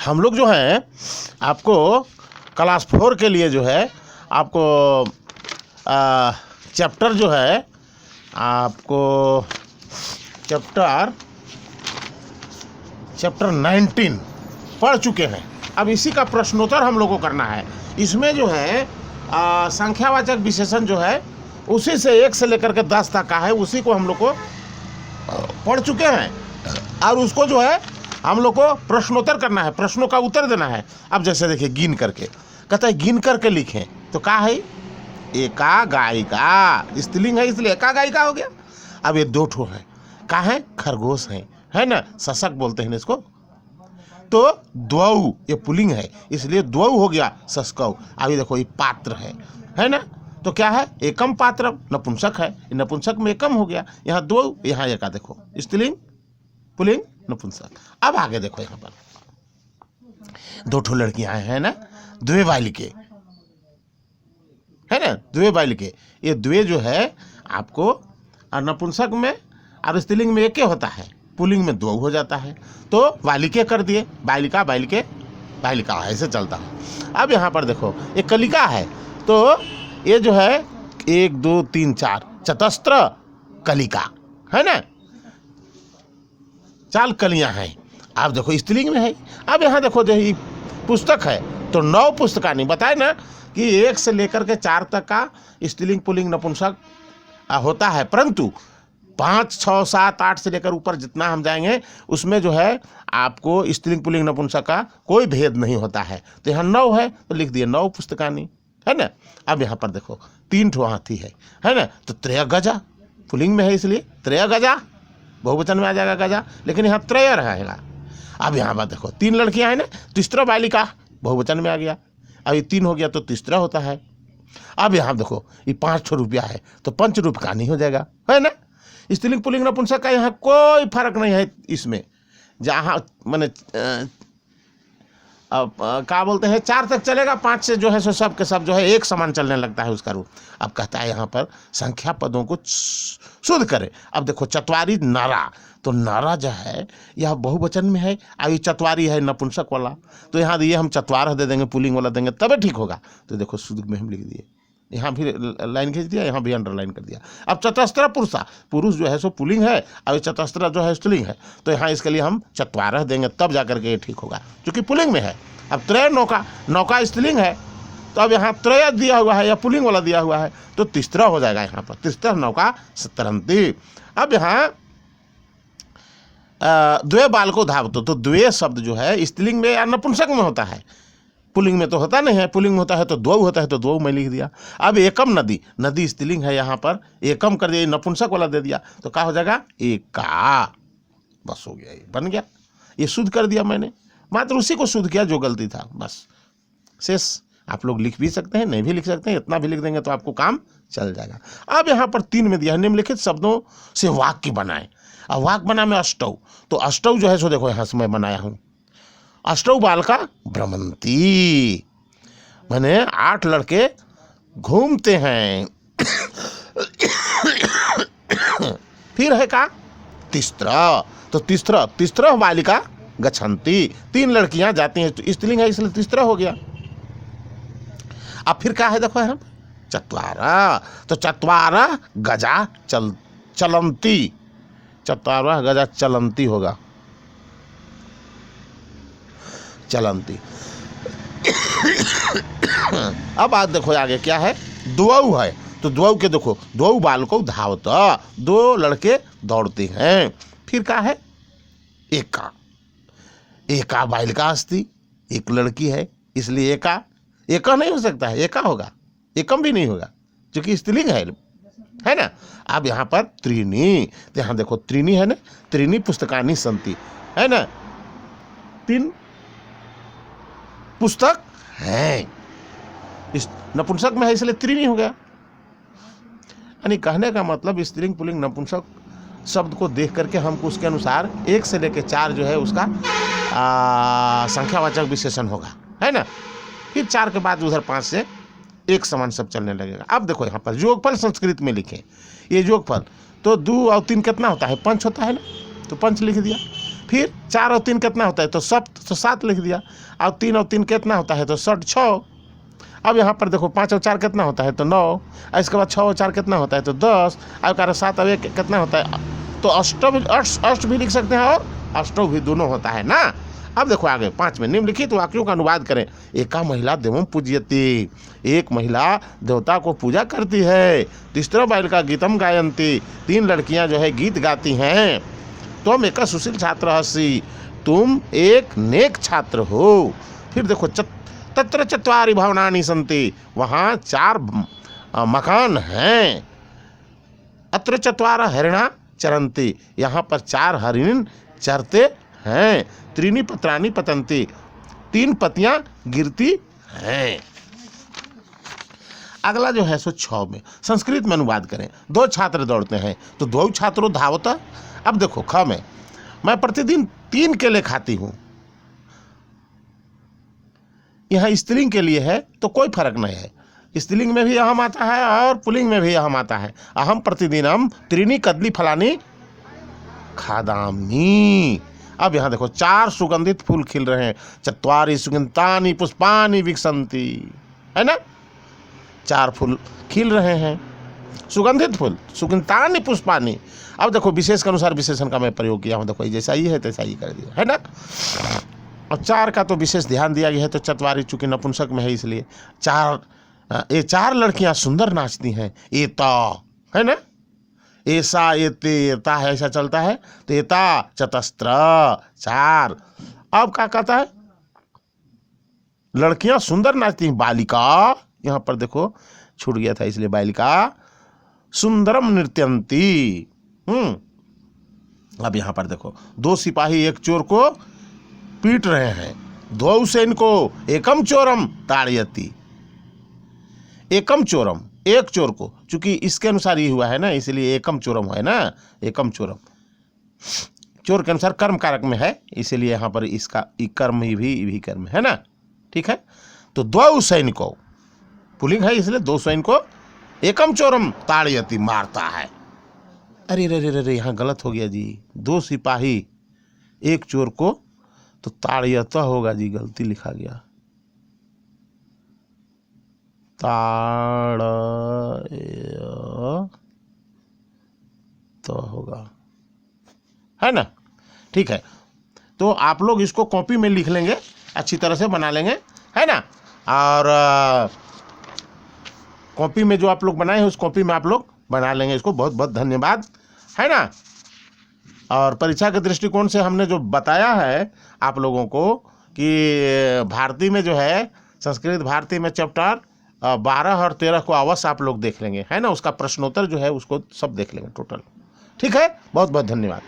हम लोग जो है आपको क्लास 4 के लिए जो है आपको चैप्टर जो है आपको चैप्टर 19 पढ़ चुके हैं। अब इसी का प्रश्नोत्तर हम लोग को करना है। इसमें जो है संख्यावाचक विशेषण जो है उसी से 1 से लेकर के 10 तक का है, उसी को हम लोग को पढ़ चुके हैं और उसको जो है हम लोग को प्रश्नोत्तर करना है, प्रश्नों का उत्तर देना है। अब जैसे देखिए गिन करके कहता है गिन करके लिखें, तो क्या है एका गायिका, स्त्रीलिंग है इसलिए एका गायिका हो गया। अब ये 2 ठो है, क्या है खरगोश है ना, सशक बोलते हैं इसको। तो द्वौ ये पुल्लिंग है इसलिए द्वौ हो गया सस्कौ। अभी देखो ये पात्र है ना, तो क्या है एकम पात्र, नपुंसक है, नपुंसक में एकम हो गया। यहाँ द्वौ यहाँ एका, देखो स्त्रीलिंग पुल्लिंग नपुंसक। अब आगे देखो यहाँ पर 2 ठो लड़कियां हैं ना, द्वे बालिके है ना, द्वे बालिके। ये द्वे जो है आपको नपुंसक में और स्त्रीलिंग में एक होता है, पुल्लिंग में 2 हो जाता है, तो बालिके कर दिए, बालिका बालिके बालिका ऐसे चलता है। अब यहाँ पर देखो ये कलिका है, तो ये जो है 1 2 3 4 चतस्त्र कलिका है ना, 4 कलियां हैं। आप देखो स्त्रीलिंग में है। अब यहाँ देखो जो ये पुस्तक है तो 9 पुस्तकानी बताए ना कि 1 से लेकर के 4 तक का स्त्रीलिंग पुल्लिंग नपुंसक होता है, परंतु 5 6 7 8 से लेकर ऊपर जितना हम जाएंगे उसमें जो है आपको स्त्रीलिंग पुल्लिंग नपुंसक का कोई भेद नहीं होता है। तो यहाँ 9 है तो लिख दिए 9 पुस्तकानी है ना। अब यहाँ पर देखो 3 ठो हाथी है ना, तो 3 गजा पुल्लिंग में है इसलिए 3 गजा, बहुवचन में आ जाएगा गजा, लेकिन यहाँ 3 रहेगा। अब यहाँ पर देखो 3 लड़कियां हैं ना, तीसरा बालिका बहुवचन में आ गया। अब ये 3 हो गया तो तीसरा होता है। अब यहाँ देखो ये 5 ठो रुपया है तो 5 रुपया नहीं हो जाएगा है ना। स्त्रीलिंग पुल्लिंग नपुंसक का यहाँ कोई फर्क नहीं है इसमें, जहाँ मैंने क्या बोलते हैं 4 तक चलेगा, 5 से जो है सो सब के सब जो है एक समान चलने लगता है उसका रूप। अब कहता है यहाँ पर संख्या पदों को शुद्ध करे। अब देखो चतवारी नारा, तो नारा जो है यह बहुवचन में है, अब ये चतवारी है नपुंसक वाला, तो यहाँ ये हम चतवार दे देंगे, पुल्लिंग वाला देंगे तबे ठीक होगा। तो देखो शुद्ध में हम लिख दिए, यहाँ भी लाइन खींच दिया, यहाँ भी अंडरलाइन कर दिया। अब चतस्त्र पुरुषा, पुरुष जो है सो पुल्लिंग है, अब चतस्त्र जो है स्त्रीलिंग है, तो यहाँ इसके लिए हम चतवारह देंगे तब जाकर के ये ठीक होगा, क्योंकि पुल्लिंग में है। अब 3 नौका, नौका स्त्रीलिंग है, तो अब यहाँ 3 दिया हुआ है या पुल्लिंग वाला दिया हुआ है तो तीसरा हो जाएगा यहाँ पर, तीसरा नौका सतरंती। अब यहाँ द्वे बालको धावतो, तो द्वे शब्द जो है स्त्रीलिंग में या नपुंसक में होता है, पुल्लिंग में तो होता नहीं है। पुल्लिंग में होता है तो 2 होता है, तो 2 मैं लिख दिया। अब एकम नदी, नदी स्त्रीलिंग है, यहाँ पर एकम कर दिया, नपुंसक वाला दे दिया, तो क्या हो जाएगा एका, बस हो गया, ये बन गया। ये शुद्ध कर दिया मैंने, मात्र उसी को शुद्ध किया जो गलती था, बस शेष आप लोग लिख भी सकते हैं, नहीं भी लिख सकते हैं, इतना भी लिख देंगे तो आपको काम चल जाएगा। अब यहाँ पर 3 में दिया है निम्नलिखित शब्दों से वाक्य बनाए। अब वाक्य बना में अष्टौ, तो अष्टौ जो है सो देखो यहाँ से मैं बनाया हूँ, अष्टौ बालका भ्रमंती, मैंने 8 लड़के घूमते हैं। फिर है का तीसरा, तो तीसरा बालिका गच्छन्ति, 3 लड़कियां जाती हैं, तो स्त्रीलिंग है इसलिए तीसरा हो गया। अब फिर क्या है देखो यहाँ चत्वारा, तो चत्वारा गजा चलंती, चत्वारा गजा चलंती होगा, चलंती। अब बात देखो आगे क्या है, द्वौ है, तो द्वौ के देखो, द्वौ बालको धावता, 2 लड़के दौड़ते हैं। फिर क्या है एका, एका बालिका अस्ति, 1 लड़की है इसलिए एका, एका नहीं हो सकता है, एका होगा, एकम भी नहीं होगा क्योंकि स्त्रीलिंग है ना। अब यहाँ पर त्रीणी, तो यहाँ देखो त्रीणी है ना, त्रीणी पुस्तकानि सन्ति है ना, 3 पुस्तक है, इस नपुंसक में है इसलिए त्रीणी हो गया। यानी कहने का मतलब स्त्रीलिंग पुल्लिंग नपुंसक शब्द को देख करके हमको उसके अनुसार 1 से लेकर 4 जो है उसका संख्यावाचक विशेषण होगा, है ना। फिर 4 के बाद उधर 5 से एक समान सब चलने लगेगा। अब देखो यहाँ पर योगफल संस्कृत में लिखे, ये योगफल तो 2 और 3 कितना होता है, 5 होता है ना, तो 5 लिख दिया। फिर 4 और 3 कितना होता है, तो सप्त, तो 7 लिख दिया। अब 3 और 3 कितना होता है, तो षट 6। अब यहाँ पर देखो 5 और 4 कितना होता है, तो 9। इसके बाद 6 और 4 कितना होता है, तो 10। अब कह रहे 7 और 1 कितना होता है, तो अष्ट भी लिख सकते हैं और अष्टौ भी दोनों होता है ना। अब देखो आगे 5 में निम्नलिखित वाक्यों का अनुवाद करें। एका महिला देवम पूज्यति, एक महिला देवता को पूजा करती है। तीसरा बालिका गीतम गायंती, 3 लड़कियां जो है गीत गाती हैं। तुम एक सुशील छात्र हसी, तुम एक नेक छात्र हो। फिर देखो तत्र चत्वारि भवनानि सन्ति, वहाँ 4 मकान हैं। अत्र चत्वारः हरिणा चरन्ति, यहाँ पर 4 हरिण चरते हैं। त्रीणि पत्राणि पतन्ति, 3 पत्तियां गिरती हैं। अगला जो है सो 6 में संस्कृत में अनुवाद करें। 2 छात्र दौड़ते हैं, तो 2 छात्रों धावता। अब देखो ख में, मैं प्रतिदिन 3 केले खाती हूँ। यहाँ स्त्रीलिंग के लिए है तो कोई फर्क नहीं है, स्त्रीलिंग में भी अहम आता है और पुल्लिंग में भी अहम आता है। अहम प्रतिदिनम त्रीणि कदली फलानी खादामी। अब यहाँ देखो 4 सुगंधित फूल खिल रहे हैं। चत्वारि सुगंधितानि पुष्पानि विकसन्ति, है ना, 4 फूल खिल रहे हैं, सुगंधित फूल, सुगंधितानि पुष्पानि। अब देखो विशेष के अनुसार विशेषण का मैं प्रयोग किया हूँ, देखो जैसा ही है तैसा ही कर दिया, है ना। और 4 का तो विशेष ध्यान दिया गया है, तो चत्वारि चूंकि नपुंसक में है इसलिए 4 लड़कियां सुंदर नाचती हैं। एता, है ना, ऐसा एते एता है, ऐसा चलता है, तो एता चतस्त्र 4। अब क्या कहता है, लड़कियां सुंदर नाचती हैं। बालिका, यहाँ पर देखो छूट गया था इसलिए बालिका सुंदरम नृत्यंती। अब यहाँ पर देखो 2 सिपाही एक चोर को पीट रहे हैं। 2 सैनिको एकम चोरम ताड़यति, एकम चोरम, एक चोर को, चूंकि इसके अनुसार ये हुआ है ना, इसलिए एकम चोरम है ना, एकम चोरम चोर के अनुसार कर्म कारक में है, इसीलिए यहाँ पर इसका कर्म ही भी कर्म है ना, ठीक है। तो 2 सैनिकों, पुल्लिंग है इसलिए 2 सैनिकों एकम चोरम ताड़यति, मारता है। अरे रे रे रे, यहाँ गलत हो गया जी, 2 सिपाही एक चोर को, तो ताड़यता होगा जी, गलती लिखा गया, तो होगा, है ना, ठीक है। तो आप लोग इसको कॉपी में लिख लेंगे, अच्छी तरह से बना लेंगे, है ना। और कॉपी में जो आप लोग बनाए हैं उस कॉपी में आप लोग बना लेंगे इसको। बहुत बहुत धन्यवाद, है ना। और परीक्षा के दृष्टिकोण से हमने जो बताया है आप लोगों को कि भारती में जो है, संस्कृत भारती में चैप्टर 12 और 13 को अवश्य आप लोग देख लेंगे, है ना। उसका प्रश्नोत्तर जो है उसको सब देख लेंगे टोटल, ठीक है। बहुत बहुत धन्यवाद।